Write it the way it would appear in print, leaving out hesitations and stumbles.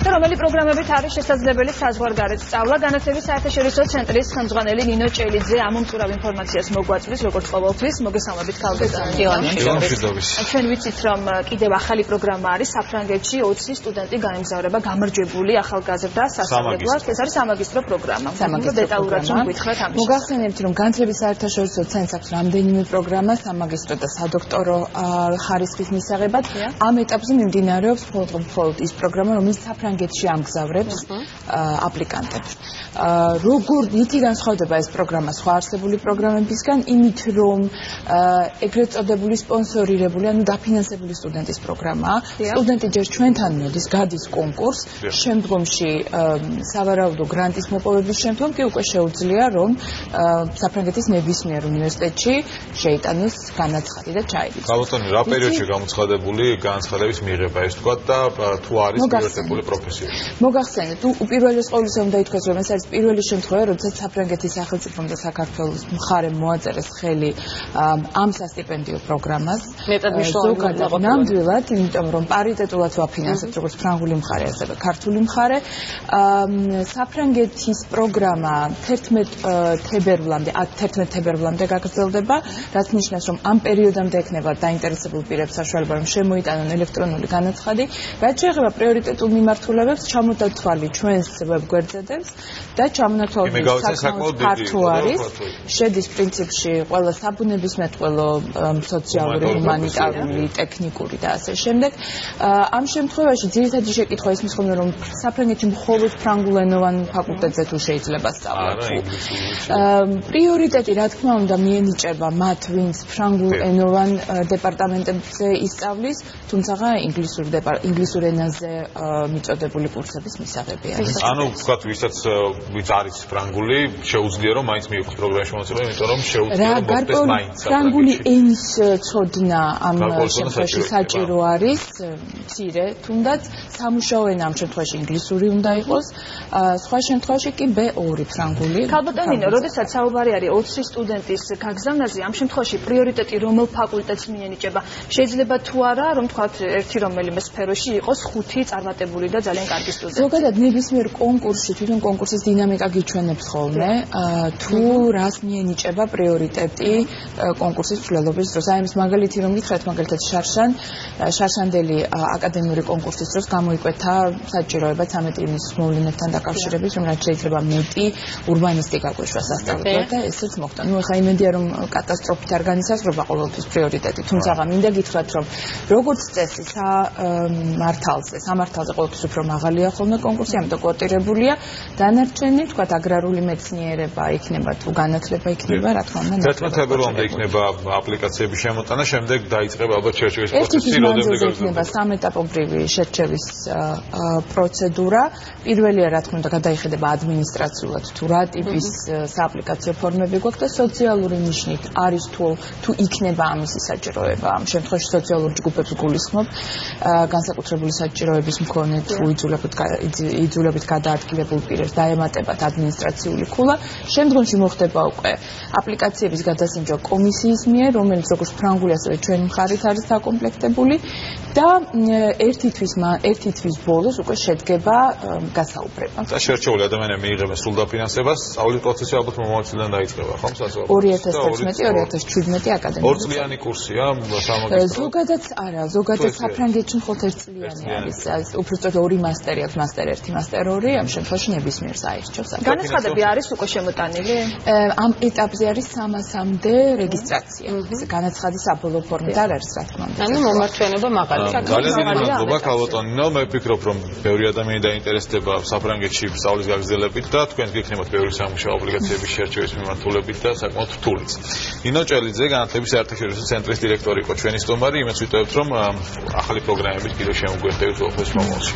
და რომელი პროგრამებით არის შესაძლებელი საზღვარგარეთ სწავლა. განათლების საერთაშორისო ცენტრის ხელმძღვანელი ნინო ჭელიძე ამ უმწურავ ინფორმაციას მოგვაწვდის, როგორც ყოველთვის. მოგესალმებით, ქალბატონი. ჩვენ ვიცით, რომ კიდევ ახალი პროგრამა არის საფრანგეთში 20 სტუდენტი გაემგზავრება გამარჯვებული ახალგაზრდა სასწავლებლად. ეს არის სამაგისტრო პროგრამა. დეტალურად რომ გითხრათ ამის. მოგახსენებთ, რომ განათლების საერთაშორისო ცენტრს აქვს რამდენიმე პროგრამა სამაგისტრო და სადოქტორო ხარისხის მისაღებად. ამ ეტაპზე მიმდინარეობს მხოლოდ ის პროგრამა, რომელიც საფრანგეთში ამგზავრებს აპლიკანტებს. როგორ ითი განსხვავდება ეს პროგრამა სხვა არსებული პროგრამებისგან? იმით, რომ ეგრეთ წოდებული სპონსორირებული, ანუ დაფინანსებული სტუდენტის პროგრამაა. სტუდენტი ჯერ ჩვენთან მოდის, გადის კონკურსს, შემდგომში სავარაუდო გრანტის მოპოვების შემდგომ კი უკვე შეუძლია, რომ საფრანგეთის ნებისმიერ უნივერსიტეტში შეიტანოს განაცხადი და ჩაიგდეს. ქალბატონი, რა პერიოდში გამოცხადებული განაცხადების მიღება ეს თქვა და თუ არის პრიორიტეტული პროფესია? მოგახსენეთ, უპირველეს ყოვლისა უნდა ითქვას, რომ ეს არის პირველი შემთხვევა, როდესაც საფრანგეთის სახელმწიფომ და საქართველოს მხარემ მოაწერეს ხელი ამ სასტიპენდიო პროგრამას. ზოგადად ნამდვილად, იმიტომ რომ პარიტეტულად ვაფინანსებთ როგორც ფრანგული მხარე, ასევე ქართული მხარე. საფრანგეთის პროგრამა 11 თებერვლამდე გაგრძელდება, რაც ნიშნავს, რომ ამ პერიოდამდე ექნება დაინტერესებულ პირებს საშუალება, რომ შემოიტანონ ელექტრონული განაცხადი. რაც შეეხება პრიორიტეტულ მიმართულებებს, ჩამოდათ თვალი ჩვენს ვებგვერდზედებს და ჩამონათვალები საკმაოდ ფართო არის. შედის პრინციპში ყველა საბუნებისმეტყველო, სოციალური, ჰუმანიტარული, ტექნიკური და ასე შემდეგ. ამ შემთხვევაში ძირითადი შეკითხვა ისმის ხოლმე, რომ საფრანგეთში მხოლოდ ფრანგულენოვან ფაკულტეტზე თუ შეიძლება სწავლოთ. პრიორიტეტი, რა თქმა უნდა, მიენიჭება მათ, ვინც ფრანგულენოვან დეპარტამენტებზე ისწავლის, თუმცა ინგლისურ ენაზე მიწოდებული კურსების მისაღები არის. ანუ ვთქვათ, ვინც არის ფრანგული, შეუძლია რომ მაინც მიიღოს პროგრამაში მონაწილეობა, იმიტომ რომ შეუძლია რომ მოხდეს მაინც ფრანგული ენის ცოდნა ამ შემთხვევაში საჭირო არის, მცირე, თუნდაც სამუშაო ენა ამ შემთხვევაში ინგლისური უნდა იყოს, სხვა შემთხვევაში კი B2 ფრანგული. ქალბატონი, როდესაც საუბარი არის 20 სტუდენტის გაგზავნაზე, ამ შემთხვევაში პრიორიტეტი რომელ ფაკულტეტს მიენიჭება? შეიძლება თუ არა, რომ თქვათ ერთი რომელიმე სფეროში იყოს 5 წარმატებული და ძალიან კარგი სტუდენტი. ზოგადად ნებისმიერ კონკურსში თვითონ კონკურსის დინამიკა გიჩვენებს ხოლმე, თუ რას მიენიჭება პრიორიტეტი კონკურსის მსვლელობის დროს. აი, ეს მაგალითი რომ გითხრათ, მაგალითად შარშანდელი აკადემიური კონკურსის დროს გამოიკვეთა საჭიროება 13 იუნის მოვლენებთან დაკავშირებით, რომ რაც შეიძლება მეტი ურბანისტიკა გვეშვა სასწავლებლად და ესეც მოხდა. ნუ ახლა იმედია, რომ კატასტროფით არ განისაზღვრება ყოველთვის პრიორიტეტი, თუმცა მინდა გითხრათ, რომ როგორც წესი სამართალზე ყოველთვის უფრო მაღალია ხოლმე კონკურსი, ამიტომ კვოტირებულია. დანარჩენი, თქვათ, აგრარული მეცნიერება იქნება თუ განათლება იქნება, რა თქმა უნდა. 11 თებერვლამდე იქნება აპლიკაციების შემოტანა, შემდეგ დაიწყება ალბათ შერჩევის პროცესი, რომლამდე იქნება სამეტაპობრივი შერჩევის პროცედურა. პირველია, რა თქმა უნდა, გადაიხედება ადმინისტრაციულად, თუ რა ტიპის სააპლიკაციო ფორმები გვაქვს და სოციალური ნიშნით არის თუ იქნება ამისი საჭიროება. ამ შემთხვევაში სოციალურ ჯგუფებს გულისხმობ, განსაკუთრებული საჭიროების მქონე თუ იძულებით გადაადგილებულ პირებს დაემატებათ ადმინისტრაციული ქულა. შემდგომში მოხდება უკვე აპლიკაციების გადასინჯვა კომისიის მიერ, რომელიც როგორც ფრანგული, ასევე ჩვენი მხარით არის დაკომპლექტებული და ერთი თვის ბოლოს უკვე შედგება გასაუბრება. და შერჩეული ადამიანები მიიღებენ სრულ დაფინანსებას, სწავლის პროცესი ალბათ მომავალიდან დაიწყება, ხომ? 2016-2017 აკადემიური. ორწლიანი კურსია სამაგისტრო. ზოგადად არა, ზოგადად საფრანგეთში მხოლოდ ერთწლიანი არის. უბრალოდ 2 მასტერი აქვს, მასტერ 1, მასტერ 2, ამ შემთხვევაში ნებისმიერს აირჩევს. განაცხადები არის უკვე შემოტანილი? ამ ეტაპზე არის 300-მდე რეგისტრაცია. განაცხადის საბოლოო ფორმით არ არის, რა თქმა უნდა. ანუ მომართვენება მაღალი. ძალიან მადლობა ქალბატონი. მე ვფიქრობ, რომ ბევრი ადამიანი დაინტერესდება საფრანგეთში სწავლის გაგრძელებით და თქვენს გექნებათ ბევრი სამუშაო აპლიკაციების შერჩევის მიმართულებით და საკმაოდ რთულიც. ნინო ჭელიძე, განათლების საერთაშორისო ცენტრის დირექტორი იყო ჩვენი სტუმარი. იმედს ვიტყოდებთ, რომ ახალი პროგრამებით კიდევ შემოგვერთდებით უახლოეს მომავალში.